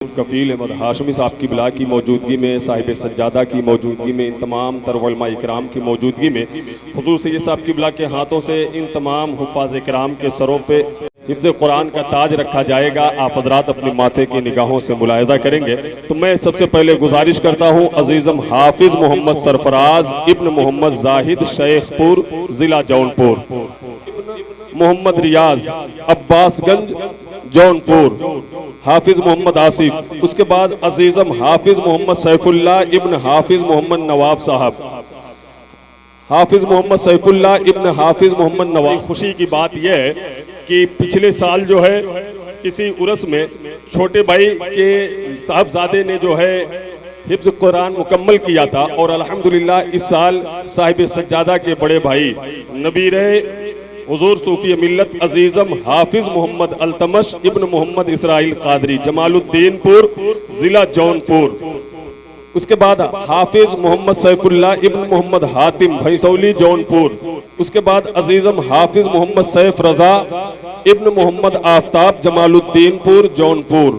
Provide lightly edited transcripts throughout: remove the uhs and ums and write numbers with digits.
کفیل احمد ہاشمی صاحب کی بلا کی موجودگی میں، صاحب سجادہ کی موجودگی میں، ان تمام تر علماء اکرام کی موجودگی میں حضور سید صاحب کی بلا کے ہاتھوں سے ان تمام حفاظ اکرام کے سروں پہ حفظ قرآن کا تاج رکھا جائے گا۔ آپ حضرات اپنی ماتھے کی نگاہوں سے ملاحظہ کریں گے تو میں سب سے پہلے گزارش کرتا ہوں عزیزم حافظ محمد سرفراز ابن محمد زاہد شیخ پور ضلع جونپور، محمد ریاض عباس گنج جونپور، حافظ محمد آصف، اس کے بعد عزیزم حافظ محمد سیف اللہ ابن حافظ محمد نواب صاحب، حافظ محمد سیف اللہ ابن حافظ محمد نواب۔ خوشی کی بات یہ ہے کہ پچھلے سال جو ہے اسی عرس میں چھوٹے بھائی کے صاحبزادے نے جو ہے حفظ قرآن مکمل کیا تھا، اور الحمدللہ اس سال صاحب سجادہ کے بڑے بھائی نبیر حضور صوفی ملت عزیزم حافظ محمد التمش ابن محمد اسرائیل قادری جمال الدین پور ضلع جونپور، اس کے بعد حافظ محمد سیف اللہ ابن محمد حاتم بھیسولی جونپور، اس کے بعد عزیزم حافظ محمد سیف رضا ابن محمد آفتاب جمال الدین پور جونپور،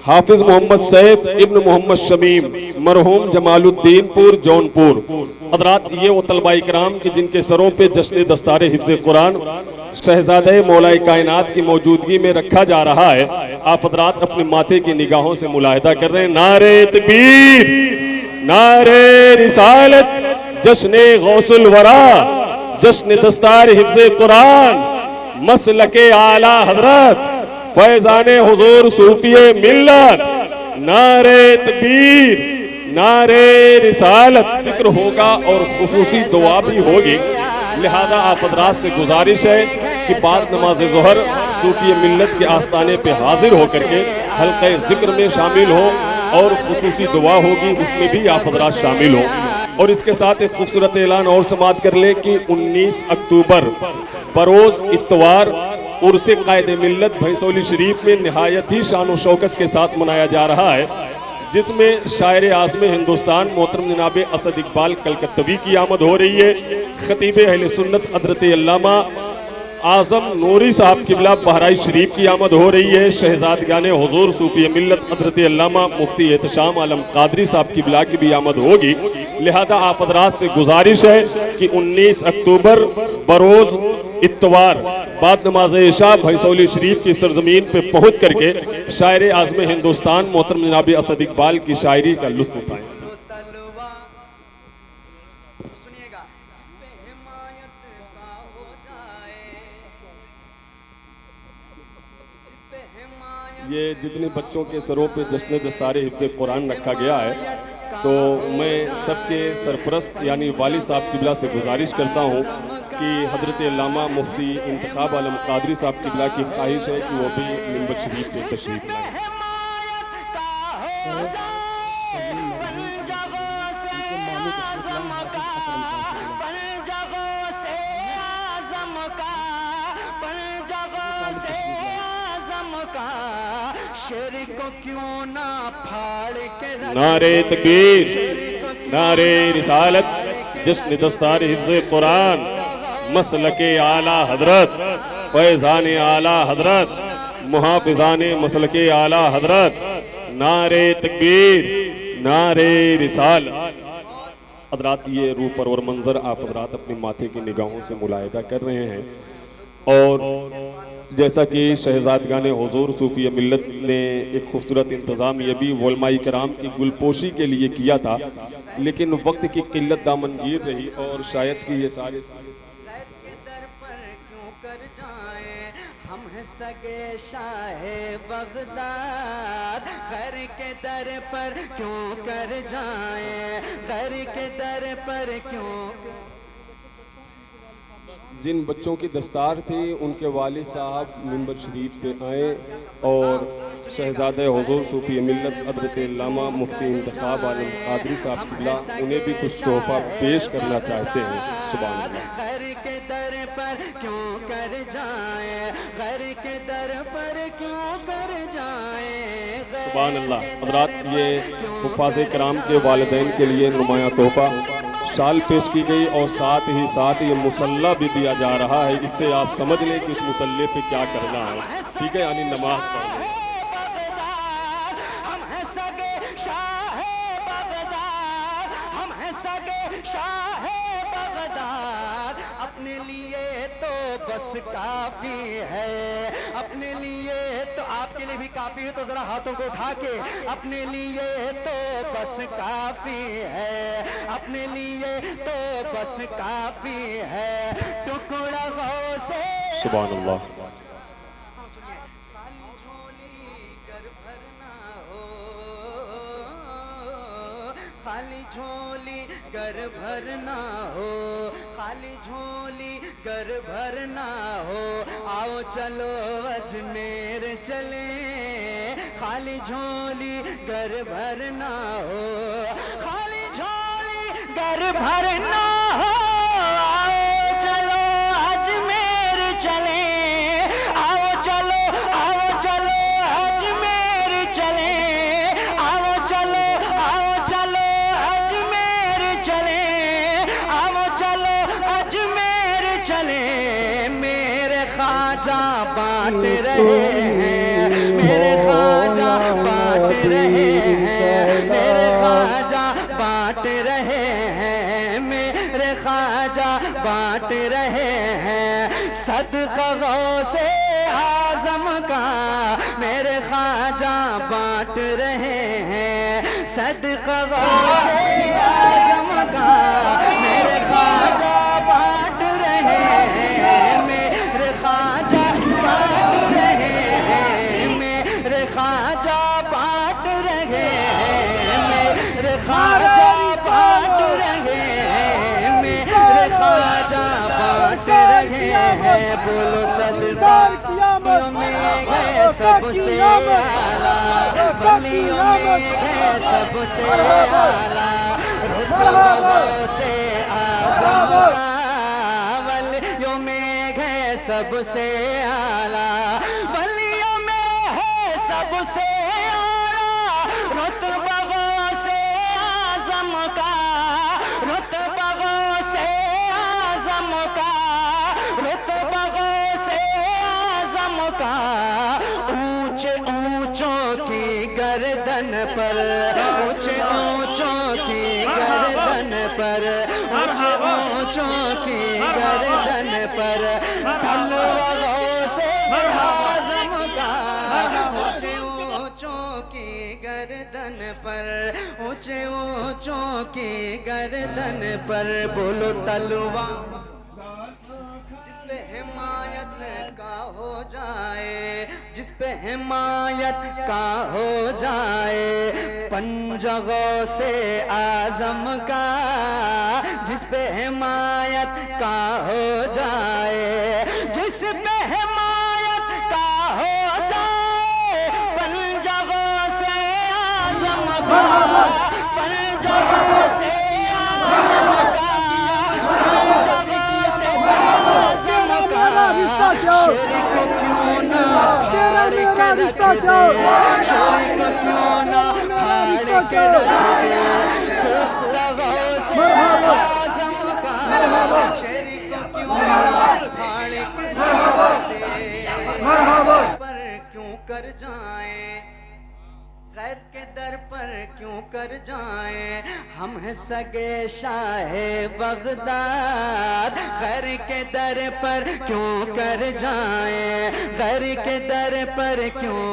حافظ محمد سیف ابن محمد شمیم مرحوم جمال الدین پور جونپور۔ حضرات یہ وہ طلبہ اکرام کی جن کے سروں پہ جشن دستار حفظ قرآن شہزادہ مولا کائنات کی موجودگی میں رکھا جا رہا ہے، آپ حضرات اپنے ماتھے کی نگاہوں سے ملاحظہ کر رہے ہیں۔ نعرہ تکبیر، نعرہ رسالت، جشن غوث الورا، جشن دستار حفظ قرآن، مسلک اعلی حضرت فیضان حضور صوفی ملت، نعرہ تکبیر، نعرہ رسالت ذکر ہوگا اور خصوصی دعا بھی ہوگی، لہذا آپ حضرات سے گزارش ہے کہ بعد نماز ظہر صوفی ملت کے آستانے پہ حاضر ہو کر کے حلقہ ذکر میں شامل ہو اور خصوصی دعا ہوگی، اس میں بھی آپ حضرات شامل ہو۔ اور اس کے ساتھ ایک خوبصورت اعلان اور سماعت کر لیں کہ 19 اکتوبر بروز اتوار عرس قائد ملت بھیسولی شریف میں نہایت ہی شان و شوکت کے ساتھ منایا جا رہا ہے، جس میں شاعر اعظم ہندوستان محترم جناب اسد اقبال کلکتوی کی آمد ہو رہی ہے، خطیب اہل سنت حضرت علامہ اعظم نوری صاحب قبلہ بہرائچ شریف کی آمد ہو رہی ہے، شہزادگان حضور صوفی ملت حضرت علامہ مفتی احتشام عالم قادری صاحب قبلہ کی بھی آمد ہوگی، لہذا آپ حضرات سے گزارش ہے کہ 19 اکتوبر بروز اتوار بعد نماز عشاء بھیسولی شریف کی سرزمین پہ پہنچ کر کے شاعر اعظم ہندوستان محترم جناب اسد اقبال کی شاعری کا لطف اٹھائیں۔ یہ جتنے بچوں کے سروں پہ جشن دستار حفظ قرآن رکھا گیا ہے تو میں سب کے سرپرست یعنی والد صاحب قبلہ سے گزارش کرتا ہوں کہ حضرت علامہ مفتی انتخاب عالم قادری صاحب قبلہ کی خواہش ہے کہ وہ بھی منبر شریف پہ تشریف لائیں۔ نعرہ تکبیر، نعرہ رسالت، جشن دستار حفظ قرآن، مسلک اعلی حضرت فیضان اعلی حضرت محافظان مسلک اعلی حضرت، نعرہ تکبیر، نعرہ رسالت۔ حضرات یہ روح پرور منظر آپ حضرات اپنی ماتھے کی نگاہوں سے ملاحظہ کر رہے ہیں، اور جیسا کہ شہزادگان حضور صوفی ملت نے ایک خوبصورت انتظام یہ بھی علماء کرام کی گلپوشی کے لیے کیا تھا، لیکن وقت کی قلت دامنگیر رہی اور شاید کہ یہ سارے ہم سگے شاہ بغداد غیر کے در پر کیوں کر جائیں، غیر کے در پر کیوں۔ جن بچوں کی دستار تھی ان کے والد صاحب منبر شریف پہ آئیں اور شہزادہ حضور صوفی ملت حضرت علامہ مفتی انتخاب عالم قادری صاحب قبلہ انہیں بھی کچھ تحفہ پیش کرنا چاہتے ہیں۔ سبحان اللہ، غیر کے در پر کیوں کر جائیں، غیر کے در پر کیوں کر جائیں۔ سبحان اللہ۔ حضرات یہ حفاظ کرام کے والدین کے لیے نمایاں تحفہ شال پیش کی گئی اور ساتھ ہی یہ مصلی بھی دیا جا رہا ہے۔ اس سے آپ سمجھ لیں کہ اس مصلی پہ کیا کرنا ہے، ٹھیک ہے، یعنی نماز پڑھنا۔ سگے شاہ بغداد، اپنے لیے تو بس کافی ہے، اپنے لیے تو آپ کے لیے بھی کافی ہے، تو ذرا ہاتھوں کو اٹھا کے اپنے لیے تو بس کافی ہے، اپنے لیے تو بس کافی ہے، ٹکڑا غوث سبحان اللہ۔ خالی جھولی گر بھرنا ہو، خالی جھولی گر بھرنا ہو، خالی جھولی گر بھرنا ہو، آؤ چلو اجمیر چلیں، خالی جھولی گر بھرنا ہو، خالی جھولی گر بھرنا ہو، آؤ چلو اجمیر چلیں، آؤ چلو اجمیر چلیں، آؤ چلو اجمیر چلیں، آؤ چلو اجمیر چلیں، میرے خواجہ بانٹ رہے ہیں، میرے خواجہ بانٹ رہے ہیں، میرے خواجہ بانٹ رہے ہیں، میرے خواجہ بانٹ رہے ہیں، صدقہ غوث اعظم کا میرے خواجہ بانٹ رہے ہیں، صدقہ غوث اعظم کا میرے خواجہ بانٹ رہے ہیں، میرے خواجہ بانٹ رہے ہیں، میرے خواجہ بانٹ رہے ہیں، میرے خواجہ بانٹ رہے ہیں، میرے خواجہ بانٹ رہے ہیں، بولو صدقہ میں گئے سب سے اعلیٰ، ولیوں میں گئے سب سے اعلیٰ، رتبہ غوث اعظم کا، ولیوں میں گئے سب سے اعلیٰ، ولیوں میں ہے سب سے اعلیٰ، رتبہ غوث اعظم کا، رتبہ غوث اعظم کا، رتبہ غوث اعظم کا، اونچے اونچوں کی گردن پر، اونچے اونچوں کی گردن پر، اونچے اونچوں کی گردن پر، تلوار غوث اعظم کا، اونچے اونچوں کی گردن پر، اونچے اونچوں کی گردن پر، بولو تلوار جس پہ حمایت کا ہو جائے، جس پہ حمایت کا ہو جائے، پنجہ غوث اعظم کا، جس پہ حمایت کا ہو جائے، جس پہ حمایت کا ہو جائے، پنجہ غوث اعظم کا، پنجہ غوث اعظم کا، پنجہ غوث اعظم کا، شرک کیوں نہ پھاڑ کے رکھ دے، شرک کیوں نہ پھاڑ کے رکھ دے، ٹکڑا غوث اعظم کا، شرک کیوں نہ پھاڑ کے رکھ دے، پر کیوں کر جائیں، غیر کے در پر کیوں کر جائیں، ہم ہیں سگے شاہ بغداد، غیر کے در پر کیوں کر جائیں، غیر کے در پر کیوں